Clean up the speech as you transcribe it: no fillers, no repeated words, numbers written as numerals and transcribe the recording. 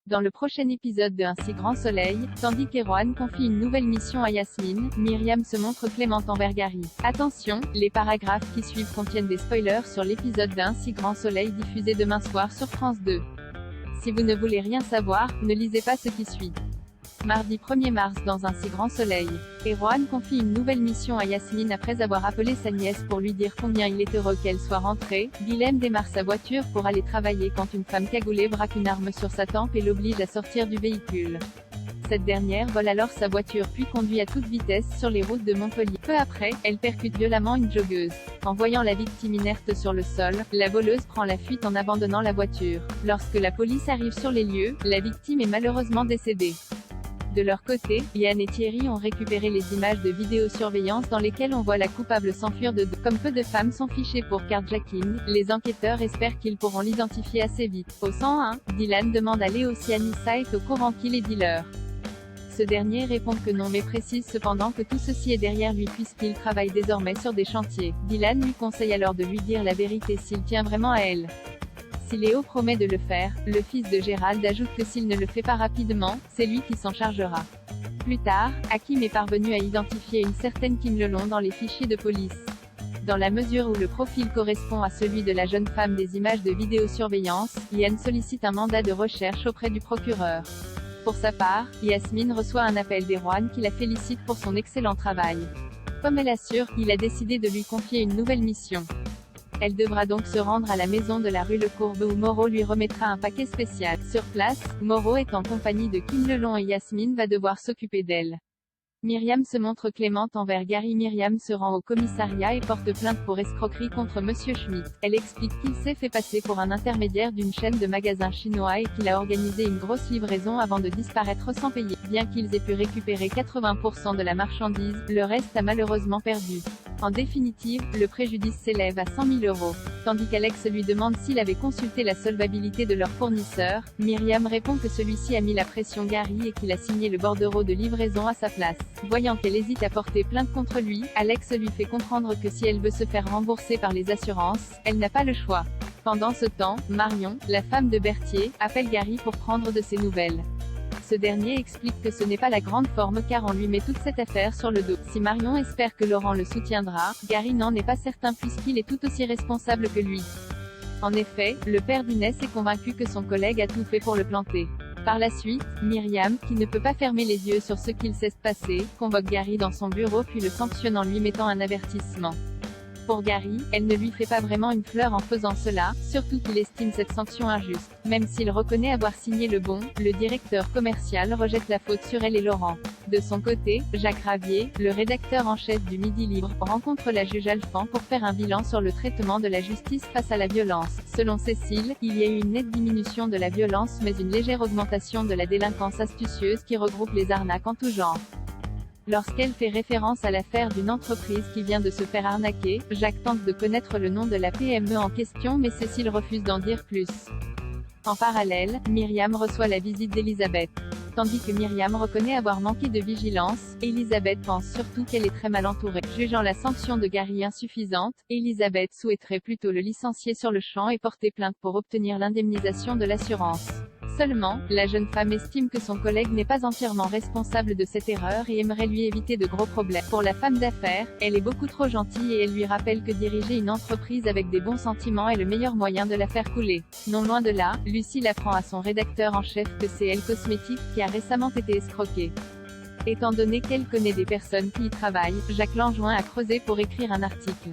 Dans le prochain épisode de Un si grand soleil, tandis qu'Erwan confie une nouvelle mission à Yasmine, Myriam se montre clémente envers Gary. Attention, les paragraphes qui suivent contiennent des spoilers sur l'épisode d'Un si grand soleil diffusé demain soir sur France 2. Si vous ne voulez rien savoir, ne lisez pas ce qui suit. Mardi 1er mars dans Un si grand soleil. Erwan confie une nouvelle mission à Yasmine après avoir appelé sa nièce pour lui dire combien il est heureux qu'elle soit rentrée. Guilhem démarre sa voiture pour aller travailler quand une femme cagoulée braque une arme sur sa tempe et l'oblige à sortir du véhicule. Cette dernière vole alors sa voiture puis conduit à toute vitesse sur les routes de Montpellier. Peu après, elle percute violemment une joggeuse. En voyant la victime inerte sur le sol, la voleuse prend la fuite en abandonnant la voiture. Lorsque la police arrive sur les lieux, la victime est malheureusement décédée. De leur côté, Yann et Thierry ont récupéré les images de vidéosurveillance dans lesquelles on voit la coupable s'enfuir de dos. Comme peu de femmes sont fichées pour carjacking, les enquêteurs espèrent qu'ils pourront l'identifier assez vite. Au 101, Dylan demande à Léo si Anissa est au courant qu'il est dealer. Ce dernier répond que non mais précise cependant que tout ceci est derrière lui puisqu'il travaille désormais sur des chantiers. Dylan lui conseille alors de lui dire la vérité s'il tient vraiment à elle. Si Léo promet de le faire, le fils de Gérald ajoute que s'il ne le fait pas rapidement, c'est lui qui s'en chargera. Plus tard, Hakim est parvenu à identifier une certaine Kim Lelon dans les fichiers de police. Dans la mesure où le profil correspond à celui de la jeune femme des images de vidéosurveillance, Yann sollicite un mandat de recherche auprès du procureur. Pour sa part, Yasmine reçoit un appel d'Erwan qui la félicite pour son excellent travail. Comme elle assure, il a décidé de lui confier une nouvelle mission. Elle devra donc se rendre à la maison de la rue Le Courbe où Moreau lui remettra un paquet spécial. Sur place, Moreau est en compagnie de Kim Lelon et Yasmine va devoir s'occuper d'elle. Myriam se montre clémente envers Gary. Myriam se rend au commissariat et porte plainte pour escroquerie contre Monsieur Schmitt. Elle explique qu'il s'est fait passer pour un intermédiaire d'une chaîne de magasins chinois et qu'il a organisé une grosse livraison avant de disparaître sans payer. Bien qu'ils aient pu récupérer 80% de la marchandise, le reste a malheureusement perdu. En définitive, le préjudice s'élève à 100 000 €. Tandis qu'Alex lui demande s'il avait consulté la solvabilité de leur fournisseur, Myriam répond que celui-ci a mis la pression Gary et qu'il a signé le bordereau de livraison à sa place. Voyant qu'elle hésite à porter plainte contre lui, Alex lui fait comprendre que si elle veut se faire rembourser par les assurances, elle n'a pas le choix. Pendant ce temps, Marion, la femme de Berthier, appelle Gary pour prendre de ses nouvelles. Ce dernier explique que ce n'est pas la grande forme car on lui met toute cette affaire sur le dos. Si Marion espère que Laurent le soutiendra, Gary n'en est pas certain puisqu'il est tout aussi responsable que lui. En effet, le père d'Inès est convaincu que son collègue a tout fait pour le planter. Par la suite, Myriam, qui ne peut pas fermer les yeux sur ce qu'il sait se passer, convoque Gary dans son bureau puis le sanctionne en lui mettant un avertissement. Pour Gary, elle ne lui fait pas vraiment une fleur en faisant cela, surtout qu'il estime cette sanction injuste. Même s'il reconnaît avoir signé le bon, le directeur commercial rejette la faute sur elle et Laurent. De son côté, Jacques Ravier, le rédacteur en chef du Midi Libre, rencontre la juge Alphand pour faire un bilan sur le traitement de la justice face à la violence. Selon Cécile, il y a eu une nette diminution de la violence mais une légère augmentation de la délinquance astucieuse qui regroupe les arnaques en tout genre. Lorsqu'elle fait référence à l'affaire d'une entreprise qui vient de se faire arnaquer, Jacques tente de connaître le nom de la PME en question mais Cécile refuse d'en dire plus. En parallèle, Myriam reçoit la visite d'Elisabeth. Tandis que Myriam reconnaît avoir manqué de vigilance, Elisabeth pense surtout qu'elle est très mal entourée. Jugeant la sanction de Gary insuffisante, Elisabeth souhaiterait plutôt le licencier sur le champ et porter plainte pour obtenir l'indemnisation de l'assurance. Seulement, la jeune femme estime que son collègue n'est pas entièrement responsable de cette erreur et aimerait lui éviter de gros problèmes. Pour la femme d'affaires, elle est beaucoup trop gentille et elle lui rappelle que diriger une entreprise avec des bons sentiments est le meilleur moyen de la faire couler. Non loin de là, Lucille apprend à son rédacteur en chef que c'est Elle Cosmétique qui a récemment été escroquée. Étant donné qu'elle connaît des personnes qui y travaillent, Jacques l'enjoint à creuser pour écrire un article.